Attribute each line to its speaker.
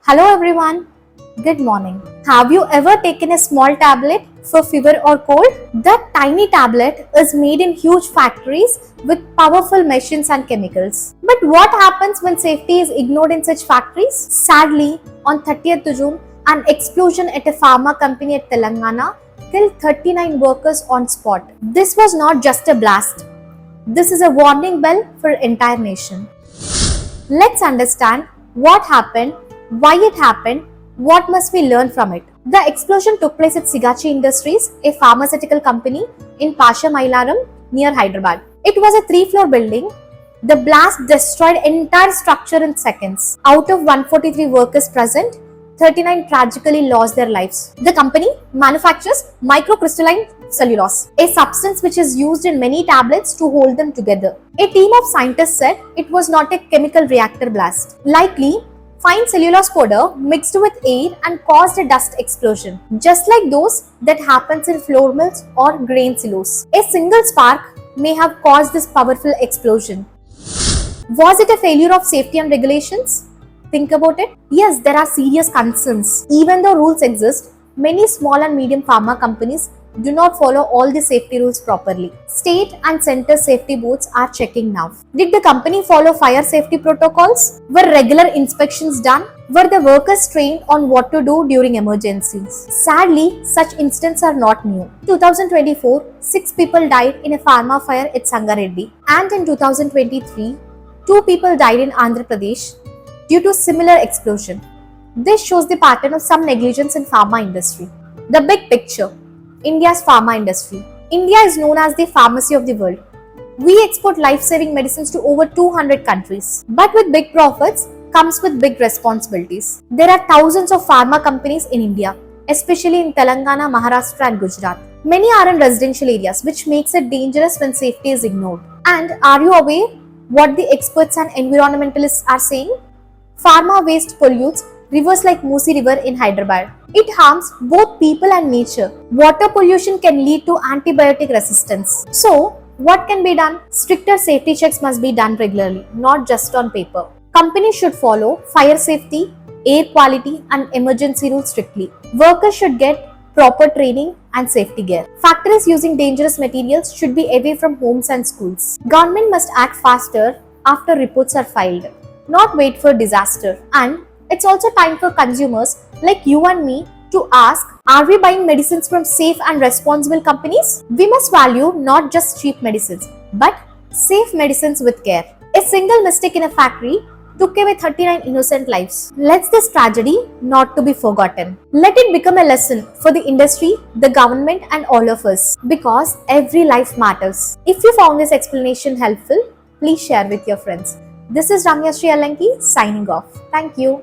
Speaker 1: Hello everyone. Good morning. Have you ever taken a small tablet for fever or cold? That tiny tablet is made in huge factories with powerful machines and chemicals. But what happens when safety is ignored in such factories? Sadly, on 30th June, an explosion at a pharma company at Telangana killed 39 workers on spot. This was not just a blast. This is a warning bell for entire nation. Let's understand what happened, why it happened, what must we learn from it. The explosion took place at Sigachi Industries, a pharmaceutical company in Pasha Mailaram near Hyderabad. It was a 3-floor building. The blast destroyed entire structure in seconds. Out of 143 workers present, 39 tragically lost their lives. The company manufactures microcrystalline cellulose, a substance which is used in many tablets to hold them together. A team of scientists said it was not a chemical reactor blast. Likely, fine cellulose powder mixed with air and caused a dust explosion, just like those that happens in flour mills or grain silos. A single spark may have caused this powerful explosion. Was it a failure of safety and regulations? Think about it. Yes, there are serious concerns. Even though rules exist, many small and medium pharma companies do not follow all the safety rules properly. State and center safety boards are checking now. Did the company follow fire safety protocols? Were regular inspections done? Were the workers trained on what to do during emergencies? Sadly, such incidents are not new. In 2024, 6 people died in a pharma fire at Sangareddy, and in 2023, 2 people died in Andhra Pradesh due to similar explosion. This shows the pattern of some negligence in pharma industry. The big picture. India's pharma industry. India is known as the pharmacy of the world. We export life-saving medicines to over 200 countries. But with big profits comes with big responsibilities. There are thousands of pharma companies in India, especially in Telangana, Maharashtra and Gujarat. Many are in residential areas, which makes it dangerous when safety is ignored. And are you aware what the experts and environmentalists are saying? Pharma waste pollutes rivers like Musi River in Hyderabad. It harms both people and nature. Water pollution can lead to antibiotic resistance. So, what can be done? Stricter safety checks must be done regularly, not just on paper. Companies should follow fire safety, air quality and emergency rules strictly. Workers should get proper training and safety gear. Factories using dangerous materials should be away from homes and schools. Government must act faster after reports are filed, not wait for disaster. And it's also time for consumers like you and me to ask, are we buying medicines from safe and responsible companies? We must value not just cheap medicines, but safe medicines with care. A single mistake in a factory took away 39 innocent lives. Let this tragedy not to be forgotten. Let it become a lesson for the industry, the government and all of us, because every life matters. If you found this explanation helpful, please share with your friends. This is Ramya Sri Alanki signing off. Thank you.